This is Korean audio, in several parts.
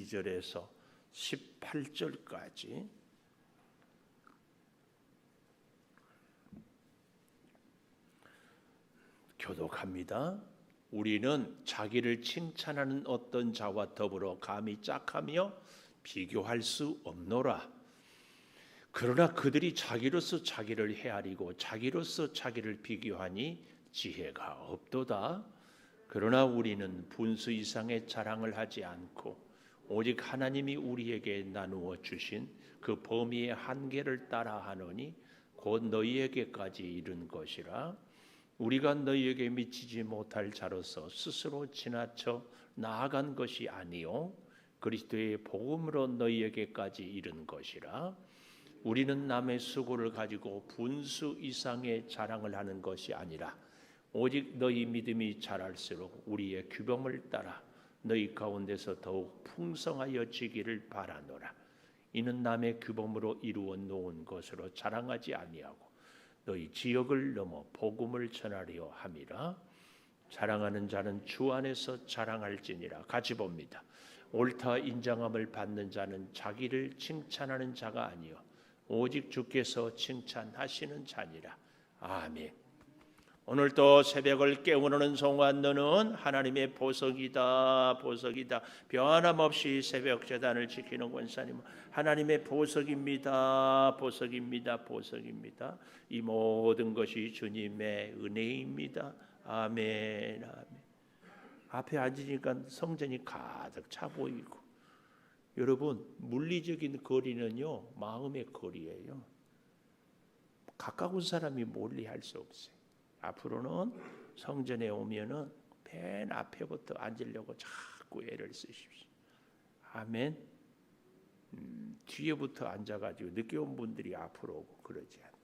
12절에서 18절까지 교독합니다. 우리는 자기를 칭찬하는 어떤 자와 더불어 감히 짝하며 비교할 수 없노라. 그러나 그들이 자기로서 자기를 헤아리고 자기로서 자기를 비교하니 지혜가 없도다. 그러나 우리는 분수 이상의 자랑을 하지 않고 오직 하나님이 우리에게 나누어 주신 그 범위의 한계를 따라 하노니 곧 너희에게까지 이른 것이라. 우리가 너희에게 미치지 못할 자로서 스스로 지나쳐 나아간 것이 아니요 그리스도의 복음으로 너희에게까지 이른 것이라. 우리는 남의 수고를 가지고 분수 이상의 자랑을 하는 것이 아니라 오직 너희 믿음이 자랄수록 우리의 규범을 따라 너희 가운데서 더욱 풍성하여지기를 바라노라. 이는 남의 규범으로 이루어 놓은 것으로 자랑하지 아니하고 너희 지역을 넘어 복음을 전하려 함이라. 자랑하는 자는 주 안에서 자랑할지니라. 같이 봅니다. 옳다 인정함을 받는 자는 자기를 칭찬하는 자가 아니요 오직 주께서 칭찬하시는 자니라. 아멘. 오늘도 새벽을 깨우는 성환 너는 하나님의 보석이다. 보석이다. 변함없이 새벽 제단을 지키는 권사님 하나님의 보석입니다. 보석입니다. 보석입니다. 이 모든 것이 주님의 은혜입니다. 아멘. 아멘. 앞에 앉으니까 성전이 가득 차 보이고 여러분 물리적인 거리는요 마음의 거리예요. 가까운 사람이 멀리 할 수 없어요. 앞으로는 성전에 오면은 맨 앞에부터 앉으려고 자꾸 애를 쓰십시오. 아멘. 뒤에부터 앉아가지고 늦게 온 분들이 앞으로 오고 그러지 않다.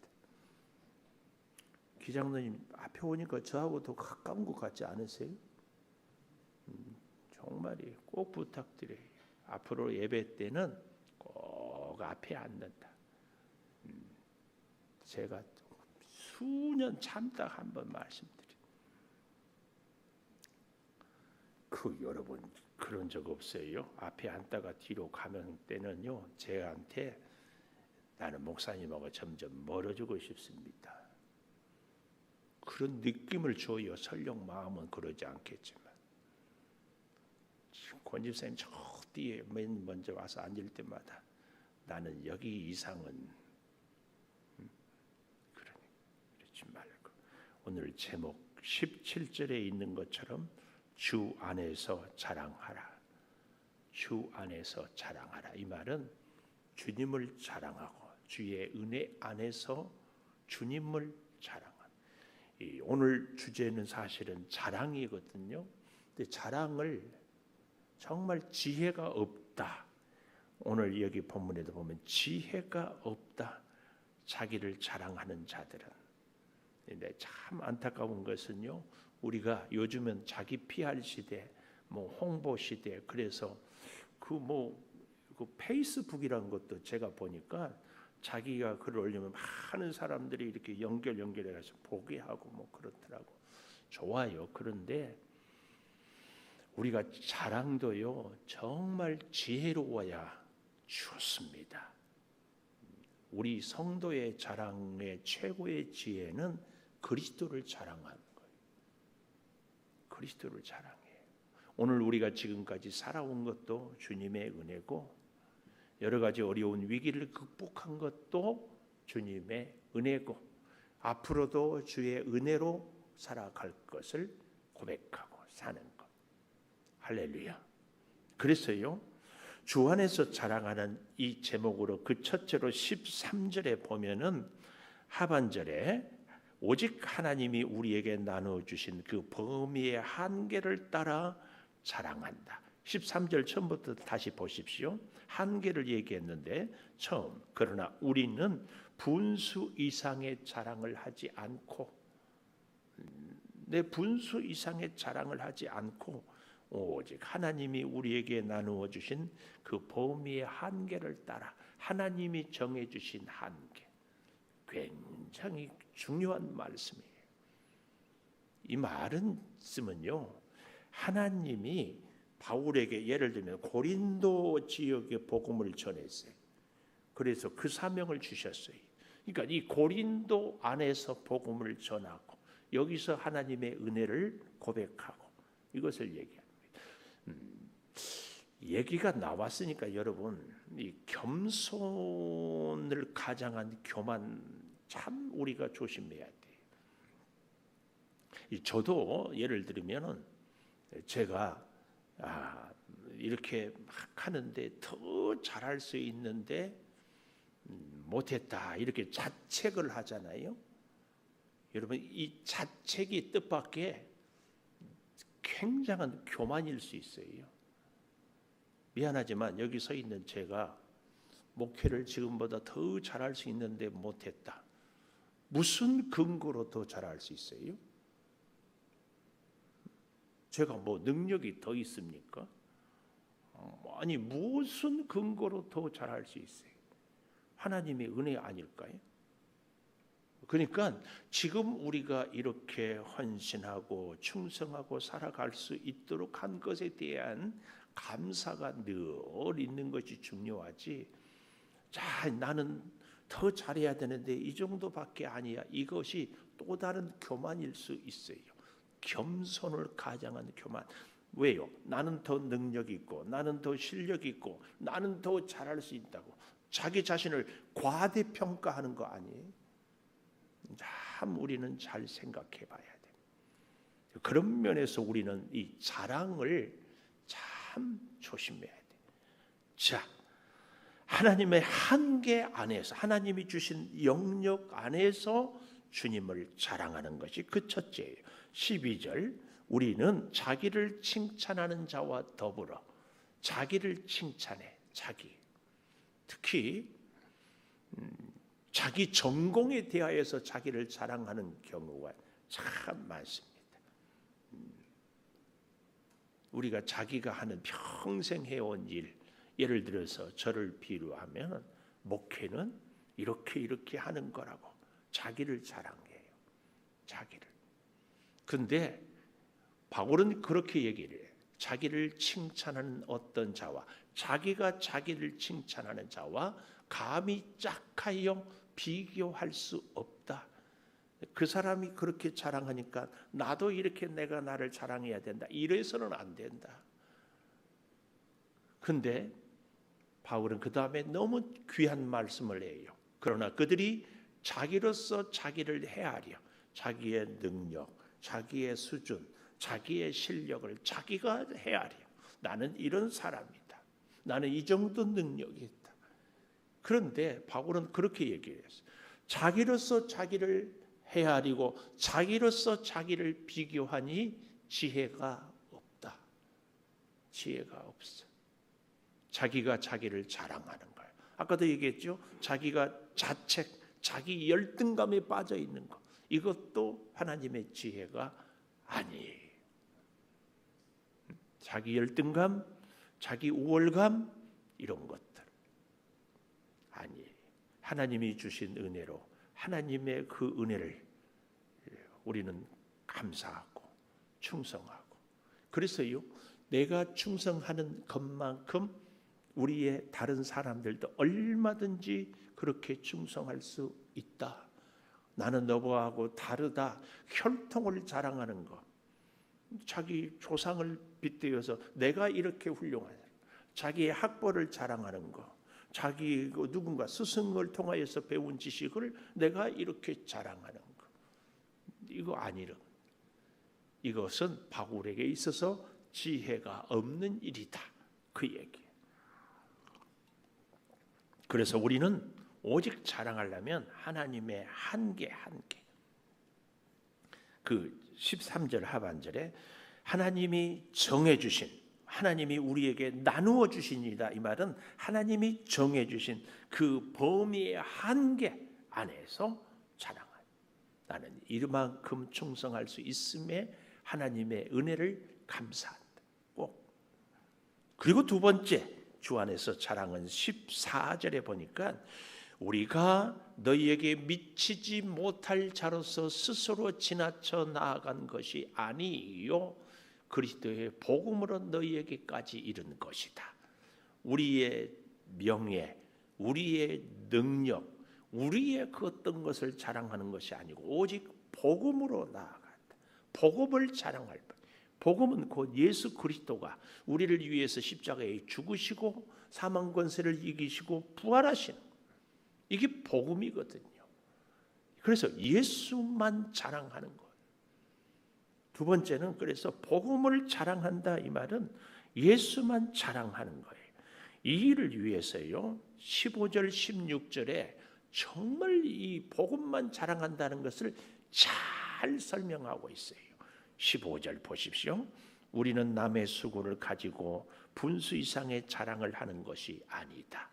기장로님 앞에 오니까 저하고 더 가까운 것 같지 않으세요? 정말이에요. 꼭 부탁드려요. 앞으로 예배 때는 꼭 앞에 앉는다. 제가 수년 참다 한번 말씀드려요. 여러분 그런 적 없어요? 앞에 앉다가 뒤로 가면 때는요 제한테 나는 목사님하고 점점 멀어지고 싶습니다. 그런 느낌을 줘요. 설령 마음은 그러지 않겠지만 권집사님 저 뒤에 맨 먼저 와서 앉을 때마다 나는 여기 이상은 그러지 말고 오늘 제목 17절에 있는 것처럼 주 안에서 자랑하라. 주 안에서 자랑하라. 이 말은 주님을 자랑하고 주의 은혜 안에서 주님을 자랑하는. 오늘 주제는 사실은 자랑이거든요. 근데 자랑을 정말 지혜가 없다. 오늘 여기 본문에도 보면 지혜가 없다. 자기를 자랑하는 자들은. 근데 참 안타까운 것은요. 우리가 요즘은 자기 PR 시대, 홍보 시대. 그래서 그 페이스북이라는 것도 제가 보니까 자기가 글을 올리면 많은 사람들이 이렇게 연결해서 보게 하고 그렇더라고. 좋아요. 그런데 우리가 자랑도요 정말 지혜로워야 좋습니다. 우리 성도의 자랑의 최고의 지혜는 그리스도를 자랑하는 거예요. 그리스도를 자랑해요. 오늘 우리가 지금까지 살아온 것도 주님의 은혜고 여러 가지 어려운 위기를 극복한 것도 주님의 은혜고 앞으로도 주의 은혜로 살아갈 것을 고백하고 사는 것. 할렐루야. 그래서요. 주 안에서 자랑하는 이 제목으로 그 첫째로 13절에 보면은 하반절에 오직 하나님이 우리에게 나눠주신 그 범위의 한계를 따라 자랑한다. 13절 처음부터 다시 보십시오. 한계를 얘기했는데 처음 그러나 우리는 분수 이상의 자랑을 하지 않고 내 분수 이상의 자랑을 하지 않고 오직 하나님이 우리에게 나누어 주신 그 범위의 한계를 따라 하나님이 정해 주신 한계. 굉장히 중요한 말씀이에요. 이 말은 쓰면요. 하나님이 바울에게 예를 들면 고린도 지역에 복음을 전했어요. 그래서 그 사명을 주셨어요. 그러니까 이 고린도 안에서 복음을 전하고 여기서 하나님의 은혜를 고백하고 이것을 얘기합니다. 얘기가 나왔으니까 여러분, 이 겸손을 가장한 교만 참 우리가 조심해야 돼요. 저도 예를 들면은 제가 이렇게 막 하는데 더 잘할 수 있는데 못했다 이렇게 자책을 하잖아요. 여러분, 이 자책이 뜻밖의 굉장한 교만일 수 있어요. 미안하지만 여기 서 있는 제가 목회를 지금보다 더 잘할 수 있는데 못했다. 무슨 근거로 더 잘할 수 있어요? 제가 뭐 능력이 더 있습니까? 아니, 무슨 근거로 더 잘할 수 있어요? 하나님의 은혜 아닐까요? 그러니까 지금 우리가 이렇게 헌신하고 충성하고 살아갈 수 있도록 한 것에 대한 감사가 늘 있는 것이 중요하지. 자, 나는 더 잘해야 되는데 이 정도밖에 아니야. 이것이 또 다른 교만일 수 있어요. 겸손을 가장한 교만. 왜요? 나는 더 능력이 있고 나는 더 실력이 있고 나는 더 잘할 수 있다고 자기 자신을 과대평가하는 거 아니에요? 참 우리는 잘 생각해 봐야 돼. 그런 면에서 우리는 이 자랑을 참 조심해야 돼. 자, 하나님의 한계 안에서, 하나님이 주신 영역 안에서 주님을 자랑하는 것이 그 첫째예요. 12절, 우리는 자기를 칭찬하는 자와 더불어 자기를 칭찬해. 자기, 특히 자기 전공에 대하여서 자기를 자랑하는 경우가 참 많습니다. 우리가 자기가 하는 평생 해온 일, 예를 들어서 저를 비유하면 목회는 이렇게 하는 거라고 자기를 자랑해요. 자기를. 근데 바울은 그렇게 얘기를 해요. 자기를 칭찬하는 어떤 자와 자기가 자기를 칭찬하는 자와 감히 짝하여 비교할 수 없다. 그 사람이 그렇게 자랑하니까 나도 이렇게 내가 나를 자랑해야 된다. 이래서는 안 된다. 근데 바울은 그 다음에 너무 귀한 말씀을 해요. 그러나 그들이 자기로서 자기를 헤아려 자기의 능력, 자기의 수준, 자기의 실력을 자기가 헤아려. 나는 이런 사람이다. 나는 이 정도 능력이 있다. 그런데 바울은 그렇게 얘기를 했어요. 자기로서 자기를 헤아리고 자기로서 자기를 비교하니 지혜가 없다. 지혜가 없어. 자기가 자기를 자랑하는 거예요. 아까도 얘기했죠. 자기가 자책, 자기 열등감에 빠져 있는 것. 이것도 하나님의 지혜가 아니에요. 자기 열등감, 자기 우월감 이런 것들 아니에요. 하나님이 주신 은혜로 하나님의 그 은혜를 우리는 감사하고 충성하고, 그래서요 내가 충성하는 것만큼 우리의 다른 사람들도 얼마든지 그렇게 충성할 수 있다. 나는 너하고 다르다. 혈통을 자랑하는 것, 자기 조상을 빗대어서 내가 이렇게 훌륭하다. 자기의 학벌을 자랑하는 것, 자기 누군가 스승을 통하여서 배운 지식을 내가 이렇게 자랑하는 것, 이거 아니라 이것은 바울에게 있어서 지혜가 없는 일이다. 그 얘기. 그래서 우리는 오직 자랑하려면 하나님의 한계. 그 13절 하반절에 하나님이 정해주신, 하나님이 우리에게 나누어 주신 일이다. 이 말은 하나님이 정해주신 그 범위의 한계 안에서 자랑하라. 나는 이만큼 충성할 수 있음에 하나님의 은혜를 감사한다. 꼭. 그리고 두 번째 주 안에서 자랑은 14절에 보니까 우리가 너희에게 미치지 못할 자로서 스스로 지나쳐 나아간 것이 아니요 그리스도의 복음으로 너희에게까지 이른 것이다. 우리의 명예, 우리의 능력, 우리의 그 어떤 것을 자랑하는 것이 아니고 오직 복음으로 나아간다. 복음을 자랑할 것. 복음은 곧 예수 그리스도가 우리를 위해서 십자가에 죽으시고 사망 권세를 이기시고 부활하시는, 이게 복음이거든요. 그래서 예수만 자랑하는 거예요. 두 번째는 그래서 복음을 자랑한다, 이 말은 예수만 자랑하는 거예요. 이 일을 위해서요 15절 16절에 정말 이 복음만 자랑한다는 것을 잘 설명하고 있어요. 15절 보십시오. 우리는 남의 수고를 가지고 분수 이상의 자랑을 하는 것이 아니다.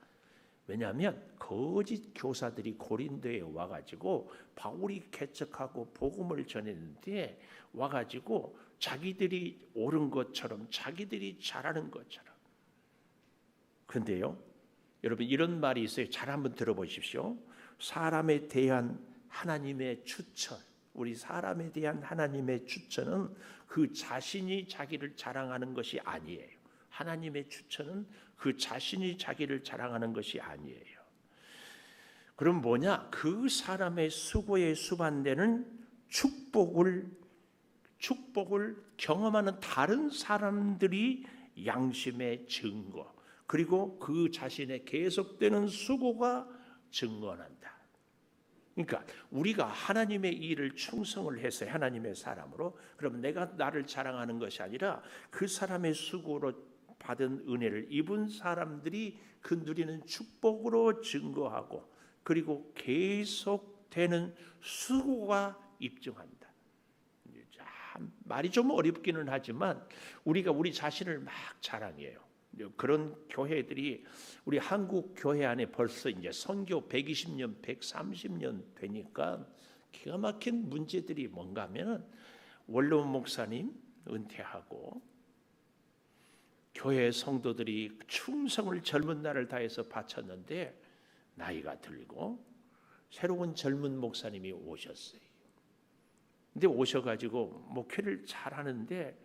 왜냐하면 거짓 교사들이 고린도에 와가지고 바울이 개척하고 복음을 전했는데 와가지고 자기들이 옳은 것처럼 자기들이 잘하는 것처럼. 그런데요 여러분 이런 말이 있어요. 잘 한번 들어보십시오. 사람에 대한 하나님의 추천, 우리 사람에 대한 하나님의 추천은 그 자신이 자기를 자랑하는 것이 아니에요. 하나님의 추천은 그 자신이 자기를 자랑하는 것이 아니에요. 그럼 뭐냐? 그 사람의 수고에 수반되는 축복을 경험하는 다른 사람들이 양심의 증거, 그리고 그 자신의 계속되는 수고가 증언한다. 그러니까 우리가 하나님의 일을 충성을 해서 하나님의 사람으로, 그러면 내가 나를 자랑하는 것이 아니라 그 사람의 수고로 받은 은혜를 입은 사람들이 그 누리는 축복으로 증거하고, 그리고 계속되는 수고가 입증한다. 참 말이 좀 어렵기는 하지만 우리가 우리 자신을 막 자랑해요. 그런 교회들이 우리 한국 교회 안에 벌써 이제 선교 120년, 130년 되니까 기가 막힌 문제들이 뭔가 하면은 원로원 목사님 은퇴하고 교회 성도들이 충성을 젊은 날을 다해서 바쳤는데 나이가 들고 새로운 젊은 목사님이 오셨어요. 근데 오셔가지고 목회를 잘하는데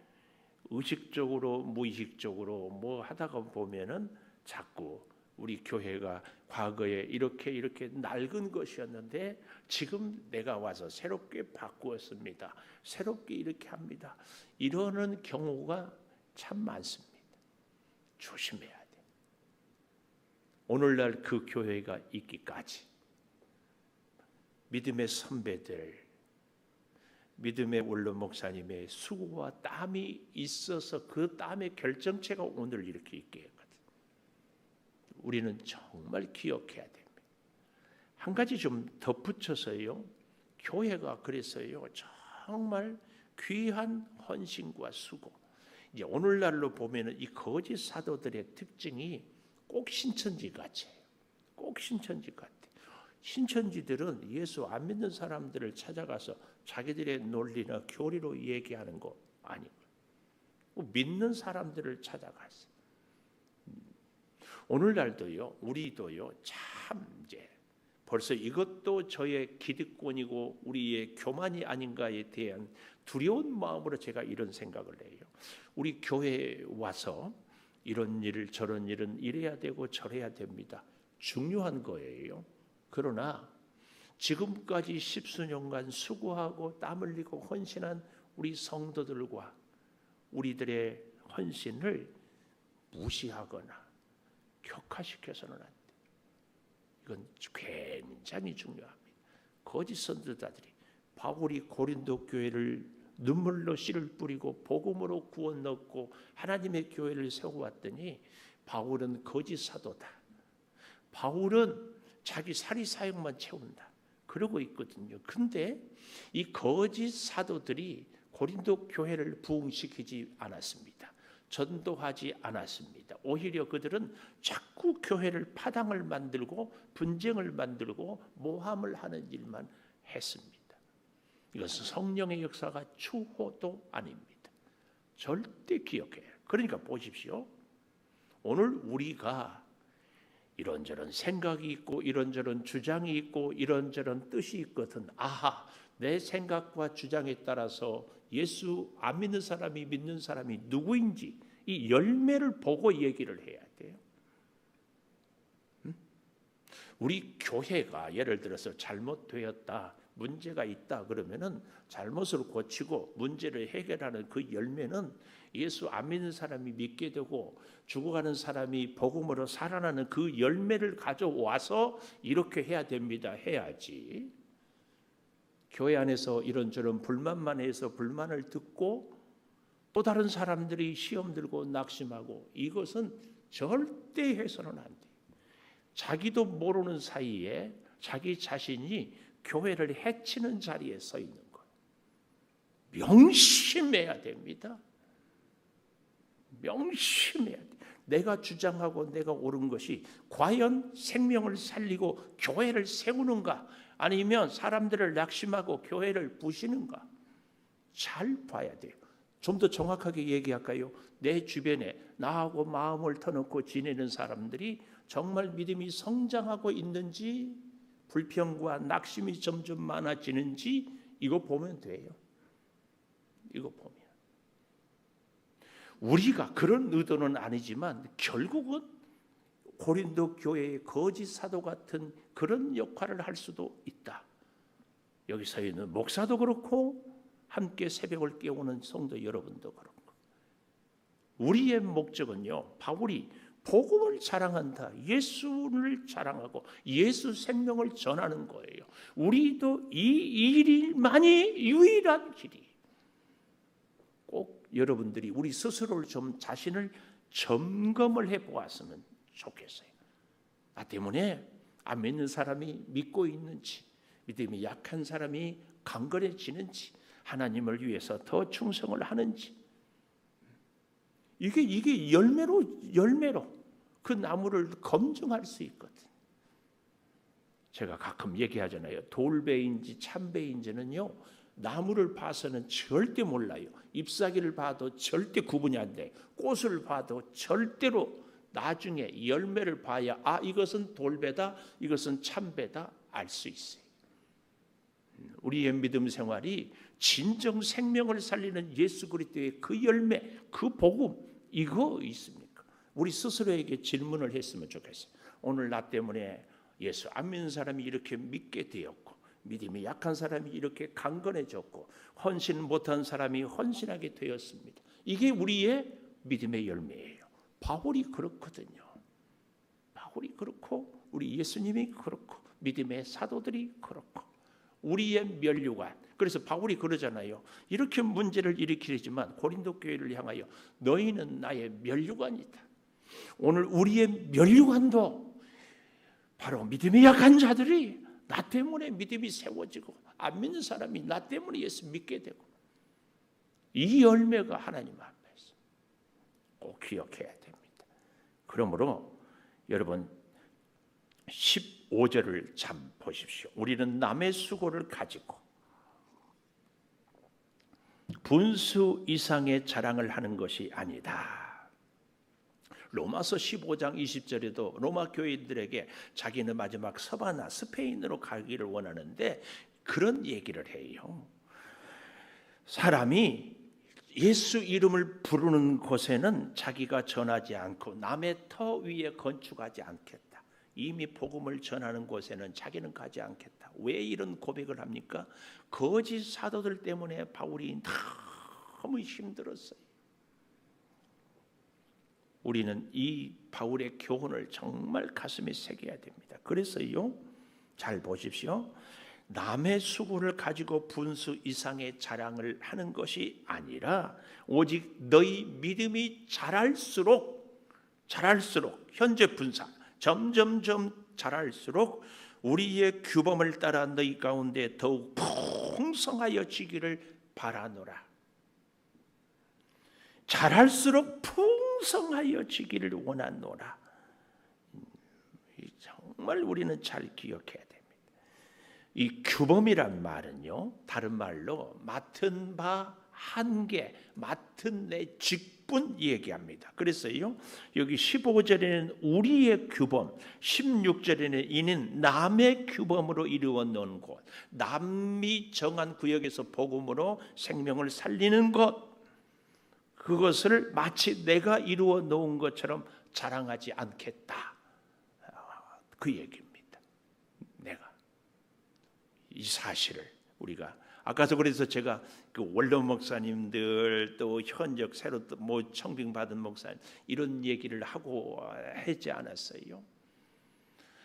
의식적으로 무의식적으로 뭐 하다가 보면은 자꾸 우리 교회가 과거에 이렇게 낡은 것이었는데 지금 내가 와서 새롭게 바꾸었습니다. 새롭게 이렇게 합니다. 이러는 경우가 참 많습니다. 조심해야 돼. 오늘날 그 교회가 있기까지 믿음의 선배들, 믿음의 원로 목사님의 수고와 땀이 있어서 그 땀의 결정체가 오늘 이렇게 있게 했거든. 우리는 정말 기억해야 됩니다. 한 가지 좀 덧붙여서요, 교회가 그래서요 정말 귀한 헌신과 수고. 이제 오늘날로 보면은 이 거짓 사도들의 특징이 꼭 신천지 같아요. 꼭 신천지 같아. 신천지들은 예수 안 믿는 사람들을 찾아가서 자기들의 논리나 교리로 얘기하는 거 아니고 믿는 사람들을 찾아가서. 오늘날도요, 우리도요, 참 이제 벌써 이것도 저의 기득권이고 우리의 교만이 아닌가에 대한 두려운 마음으로 제가 이런 생각을 해요. 우리 교회에 와서 이런 일 저런 일은 이래야 되고 저래야 됩니다. 중요한 거예요. 그러나 지금까지 십수년간 수고하고 땀 흘리고 헌신한 우리 성도들과 우리들의 헌신을 무시하거나 격화시켜서는 안 돼. 이건 굉장히 중요합니다. 거짓 선지자들이 바울이 고린도 교회를 눈물로 씨를 뿌리고 복음으로 구원 얻고 하나님의 교회를 세워왔더니 바울은 거짓 사도다. 바울은 자기 사리사욕만 채운다. 그러고 있거든요. 근데 이 거짓 사도들이 고린도 교회를 부흥시키지 않았습니다. 전도하지 않았습니다. 오히려 그들은 자꾸 교회를 파당을 만들고 분쟁을 만들고 모함을 하는 일만 했습니다. 이것은 성령의 역사가 추호도 아닙니다. 절대 기억해요. 그러니까 보십시오. 오늘 우리가 이런저런 생각이 있고 이런저런 주장이 있고 이런저런 뜻이 있거든. 아하, 내 생각과 주장에 따라서 예수 안 믿는 사람이 믿는 사람이 누구인지 이 열매를 보고 얘기를 해야 돼요. 우리 교회가 예를 들어서 잘못되었다, 문제가 있다 그러면은 잘못을 고치고 문제를 해결하는 그 열매는 예수 안 믿는 사람이 믿게 되고 죽어가는 사람이 복음으로 살아나는 그 열매를 가져와서 이렇게 해야 됩니다. 해야지. 교회 안에서 이런저런 불만만 해서 불만을 듣고 또 다른 사람들이 시험 들고 낙심하고 이것은 절대 해서는 안 돼요. 자기도 모르는 사이에 자기 자신이 교회를 해치는 자리에 서 있는 거예요. 명심해야 됩니다. 명심해야 돼. 내가 주장하고 내가 옳은 것이 과연 생명을 살리고 교회를 세우는가 아니면 사람들을 낙심하고 교회를 부시는가 잘 봐야 돼요. 좀 더 정확하게 얘기할까요? 내 주변에 나하고 마음을 터놓고 지내는 사람들이 정말 믿음이 성장하고 있는지 불평과 낙심이 점점 많아지는지 이거 보면 돼요. 이거 보면 우리가 그런 의도는 아니지만 결국은 고린도 교회의 거짓 사도 같은 그런 역할을 할 수도 있다. 여기서 있는 목사도 그렇고 함께 새벽을 깨우는 성도 여러분도 그렇고 우리의 목적은요, 바울이 복음을 자랑한다, 예수를 자랑하고 예수 생명을 전하는 거예요. 우리도 이 일만이 유일한 길이. 꼭 여러분들이 우리 스스로를 좀 자신을 점검을 해보았으면 좋겠어요. 나 때문에 안 믿는 사람이 믿고 있는지, 믿음이 약한 사람이 강건해지는지, 하나님을 위해서 더 충성을 하는지, 이게 열매로 그 나무를 검증할 수 있거든. 제가 가끔 얘기하잖아요. 돌배인지 참배인지는요, 나무를 봐서는 절대 몰라요. 잎사귀를 봐도 절대 구분이 안 돼. 꽃을 봐도 절대로 나중에 열매를 봐야 이것은 돌배다, 이것은 참배다 알 수 있어요. 우리의 믿음 생활이 진정 생명을 살리는 예수 그리스도의 그 열매, 그 복음 이거 있습니까? 우리 스스로에게 질문을 했으면 좋겠어요. 오늘 나 때문에 예수 안 믿는 사람이 이렇게 믿게 되었고 믿음이 약한 사람이 이렇게 강건해졌고 헌신 못한 사람이 헌신하게 되었습니다. 이게 우리의 믿음의 열매예요. 바울이 그렇거든요. 바울이 그렇고 우리 예수님이 그렇고 믿음의 사도들이 그렇고 우리의 면류관. 그래서 바울이 그러잖아요. 이렇게 문제를 일으키지만 고린도 교회를 향하여 너희는 나의 면류관이다. 오늘 우리의 면류관도 바로 믿음이 약한 자들이 나 때문에 믿음이 세워지고 안 믿는 사람이 나 때문에 예수 믿게 되고 이 열매가 하나님 앞에서 꼭 기억해야 됩니다. 그러므로 여러분 15절을 참 보십시오. 우리는 남의 수고를 가지고 분수 이상의 자랑을 하는 것이 아니다. 로마서 15장 20절에도 로마 교인들에게 자기는 마지막 서바나 스페인으로 가기를 원하는데 그런 얘기를 해요. 사람이 예수 이름을 부르는 곳에는 자기가 전하지 않고 남의 터 위에 건축하지 않겠다. 이미 복음을 전하는 곳에는 자기는 가지 않겠다. 왜 이런 고백을 합니까? 거짓 사도들 때문에 바울이 너무 힘들었어요. 우리는 이 바울의 교훈을 정말 가슴에 새겨야 됩니다. 그래서요, 잘 보십시오. 남의 수고를 가지고 분수 이상의 자랑을 하는 것이 아니라 오직 너희 믿음이 자랄수록 현재 분사 점점점 자랄수록 우리의 규범을 따라 너희 가운데 더욱 풍성하여지기를 바라노라. 자랄수록 풍성하여지기를 원하노라. 정말 우리는 잘 기억해야 됩니다. 이 규범이란 말은요, 다른 말로 맡은 바 한계, 맡은 내 직분 10분 얘기합니다. 그래서요, 여기 15절에는 우리의 규범, 16절에는 이는 남의 규범으로 이루어 놓은 곳, 남이 정한 구역에서 복음으로 생명을 살리는 것, 그것을 마치 내가 이루어 놓은 것처럼 자랑하지 않겠다. 그 얘기입니다. 내가 이 사실을 우리가 아까도 그래서 제가 그 원로 목사님들 또 현역 새로 뭐 청빙 받은 목사님 이런 얘기를 하고 하지 않았어요.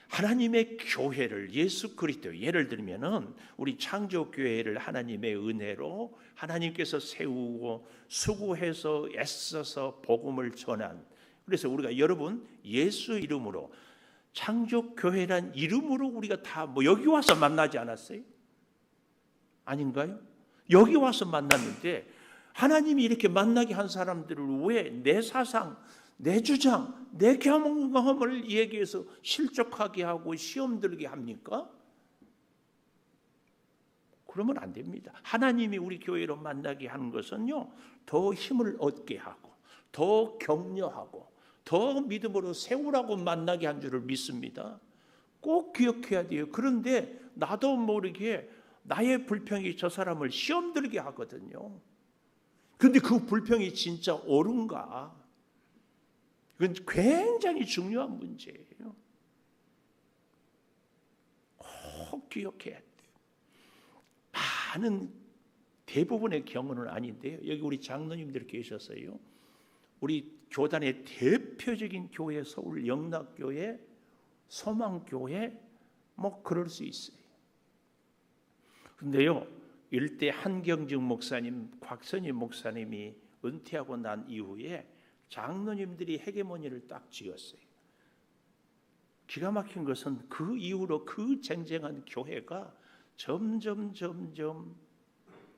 하나님의 교회를 예수 그리스도, 예를 들면은 우리 창조교회를 하나님의 은혜로 하나님께서 세우고 수고해서 애써서 복음을 전한, 그래서 우리가 여러분 예수 이름으로 창조교회란 이름으로 우리가 다 뭐 여기 와서 만나지 않았어요? 아닌가요? 여기 와서 만났는데 하나님이 이렇게 만나게 한 사람들을 왜 내 사상, 내 주장, 내 경험을 얘기해서 실족하게 하고 시험 들게 합니까? 그러면 안 됩니다. 하나님이 우리 교회로 만나게 하는 것은요, 더 힘을 얻게 하고 더 격려하고 더 믿음으로 세우라고 만나게 한 줄을 믿습니다. 꼭 기억해야 돼요. 그런데 나도 모르게 나의 불평이 저 사람을 시험 들게 하거든요. 그런데 그 불평이 진짜 옳은가? 그건 굉장히 중요한 문제예요. 꼭 기억해야 돼요. 많은 대부분의 경우는 아닌데요. 여기 우리 장로님들 계셨어요. 우리 교단의 대표적인 교회, 서울 영락교회, 소망교회, 뭐 그럴 수 있어요. 근데요, 일대 한경증 목사님, 곽선희 목사님이 은퇴하고 난 이후에 장로님들이 헤게모니를 딱 쥐었어요. 기가 막힌 것은 그 이후로 그 쟁쟁한 교회가 점점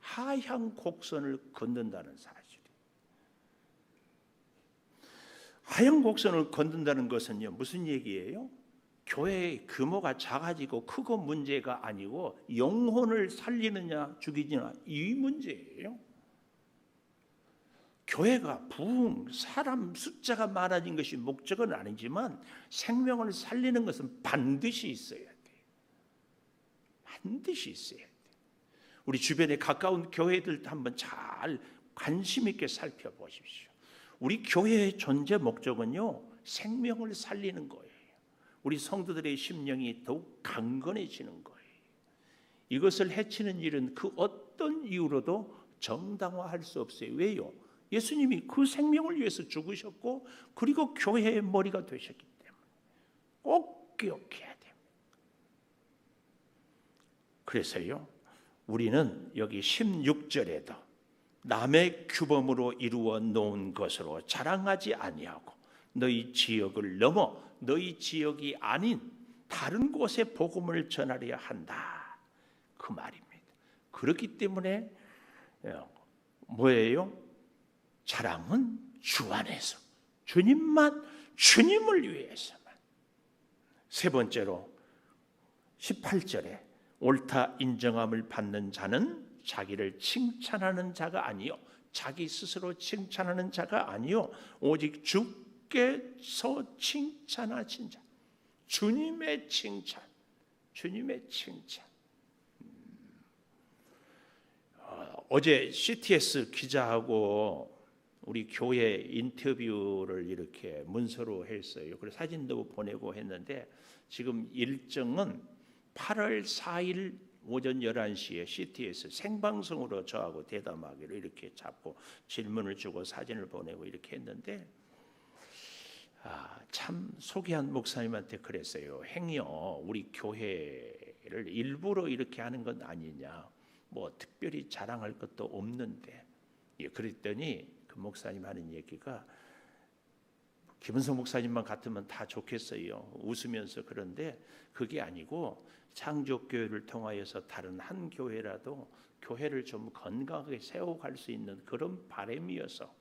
하향 곡선을 걷는다는 사실이에요. 하향 곡선을 걷는다는 것은요, 무슨 얘기예요? 교회의 규모가 작아지고 크고 문제가 아니고 영혼을 살리느냐 죽이느냐 이 문제예요. 교회가 부흥, 사람 숫자가 많아진 것이 목적은 아니지만 생명을 살리는 것은 반드시 있어야 돼요. 반드시 있어야 돼요. 우리 주변에 가까운 교회들도 한번 잘 관심 있게 살펴보십시오. 우리 교회의 존재 목적은요, 생명을 살리는 거예요. 우리 성도들의 심령이 더욱 강건해지는 거예요. 이것을 해치는 일은 그 어떤 이유로도 정당화할 수 없어요. 왜요? 예수님이 그 생명을 위해서 죽으셨고 그리고 교회의 머리가 되셨기 때문에 꼭 기억해야 돼요. 그래서요, 우리는 여기 16절에도 남의 규범으로 이루어 놓은 것으로 자랑하지 아니하고 너희 지역을 넘어 너희 지역이 아닌 다른 곳에 복음을 전하려야 한다. 그 말입니다. 그렇기 때문에 뭐예요? 자랑은 주 안에서 주님만, 주님을 위해서만. 세 번째로 18절에 옳다 인정함을 받는 자는 자기를 칭찬하는 자가 아니요, 자기 스스로 칭찬하는 자가 아니요, 오직 주께서 칭찬하신 자, 주님의 칭찬, 주님의 칭찬. 어제 CTS 기자하고 우리 교회 인터뷰를 이렇게 문서로 했어요. 그래서 사진도 보내고 했는데 지금 일정은 8월 4일 오전 11시에 CTS 생방송으로 저하고 대담하기로 이렇게 잡고 질문을 주고 사진을 보내고 이렇게 했는데 참 소개한 목사님한테 그랬어요. 행여 우리 교회를 일부러 이렇게 하는 건 아니냐, 뭐 특별히 자랑할 것도 없는데. 그랬더니 그 목사님 하는 얘기가, 김은성 목사님만 같으면 다 좋겠어요, 웃으면서. 그런데 그게 아니고 창조교회를 통하여서 다른 한 교회라도 교회를 좀 건강하게 세워갈 수 있는 그런 바람이어서.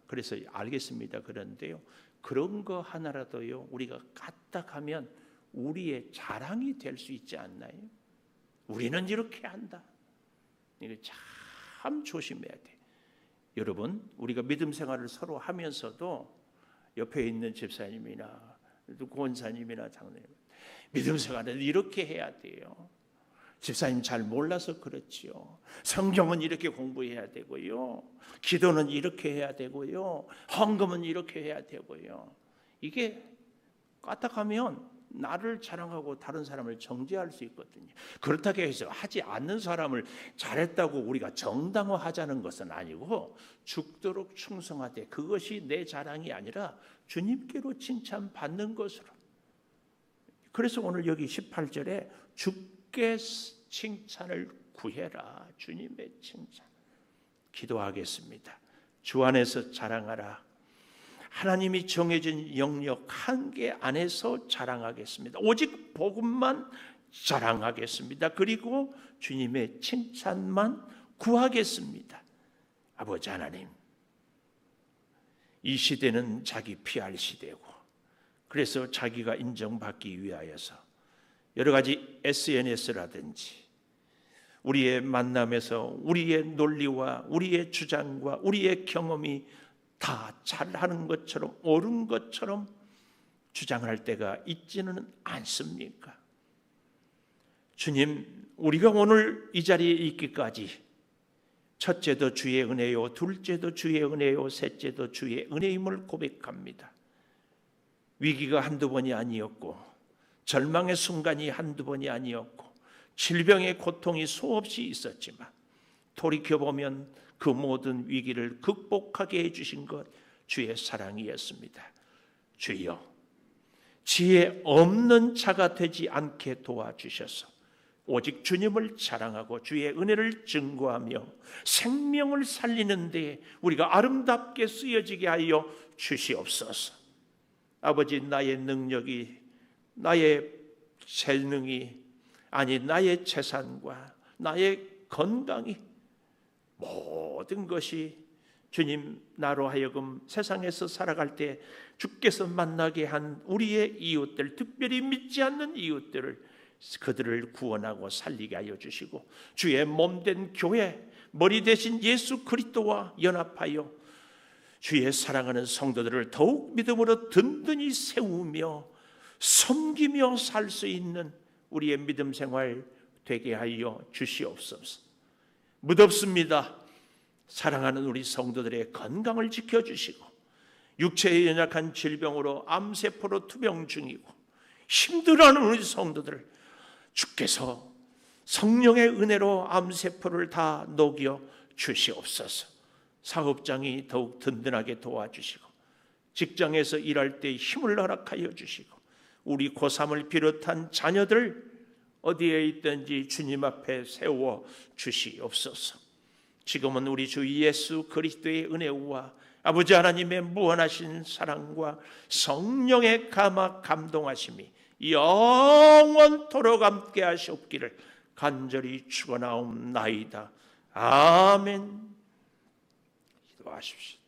그래서 알겠습니다. 그런데요, 그런 거 하나라도요 우리가 까딱하면 우리의 자랑이 될 수 있지 않나요? 우리는 이렇게 한다. 이거 참 조심해야 돼. 여러분, 우리가 믿음 생활을 서로 하면서도 옆에 있는 집사님이나 권사님이나 장로님, 믿음 생활은 이렇게 해야 돼요. 집사님 잘 몰라서 그렇지요. 성경은 이렇게 공부해야 되고요. 기도는 이렇게 해야 되고요. 헌금은 이렇게 해야 되고요. 이게 까딱하면 나를 자랑하고 다른 사람을 정죄할 수 있거든요. 그렇다고 해서 하지 않는 사람을 잘했다고 우리가 정당화하자는 것은 아니고 죽도록 충성하되 그것이 내 자랑이 아니라 주님께로 칭찬받는 것으로. 그래서 오늘 여기 18절에 주께 칭찬을 구해라. 주님의 칭찬. 기도하겠습니다. 주 안에서 자랑하라. 하나님이 정해진 영역 한계 안에서 자랑하겠습니다. 오직 복음만 자랑하겠습니다. 그리고 주님의 칭찬만 구하겠습니다. 아버지 하나님, 이 시대는 자기 피할 시대고, 그래서 자기가 인정받기 위하여서 여러 가지 SNS라든지 우리의 만남에서 우리의 논리와 우리의 주장과 우리의 경험이 다 잘하는 것처럼 옳은 것처럼 주장할 때가 있지는 않습니까? 주님, 우리가 오늘 이 자리에 있기까지 첫째도 주의 은혜요, 둘째도 주의 은혜요, 셋째도 주의 은혜임을 고백합니다. 위기가 한두 번이 아니었고 절망의 순간이 한두 번이 아니었고 질병의 고통이 수없이 있었지만 돌이켜보면 그 모든 위기를 극복하게 해주신 것 주의 사랑이었습니다. 주여, 지혜 없는 자가 되지 않게 도와주셔서 오직 주님을 자랑하고 주의 은혜를 증거하며 생명을 살리는 데 우리가 아름답게 쓰여지게 하여 주시옵소서. 아버지, 나의 능력이, 나의 재능이, 아니 나의 재산과 나의 건강이, 모든 것이 주님, 나로 하여금 세상에서 살아갈 때 주께서 만나게 한 우리의 이웃들, 특별히 믿지 않는 이웃들을, 그들을 구원하고 살리게 하여 주시고 주의 몸된 교회, 머리 대신 예수 그리스도와 연합하여 주의 사랑하는 성도들을 더욱 믿음으로 든든히 세우며 섬기며 살 수 있는 우리의 믿음 생활 되게 하여 주시옵소서. 무덥습니다. 사랑하는 우리 성도들의 건강을 지켜주시고 육체에 연약한 질병으로 암세포로 투병 중이고 힘들어하는 우리 성도들 주께서 성령의 은혜로 암세포를 다 녹여 주시옵소서. 사업장이 더욱 든든하게 도와주시고 직장에서 일할 때 힘을 허락하여 주시고 우리 고3을 비롯한 자녀들 어디에 있든지 주님 앞에 세워 주시옵소서. 지금은 우리 주 예수 그리스도의 은혜와 아버지 하나님의 무한하신 사랑과 성령의 감동하심이 영원토록 함께 하시옵기를 간절히 축원하옵나이다. 아멘. 기도하십시오.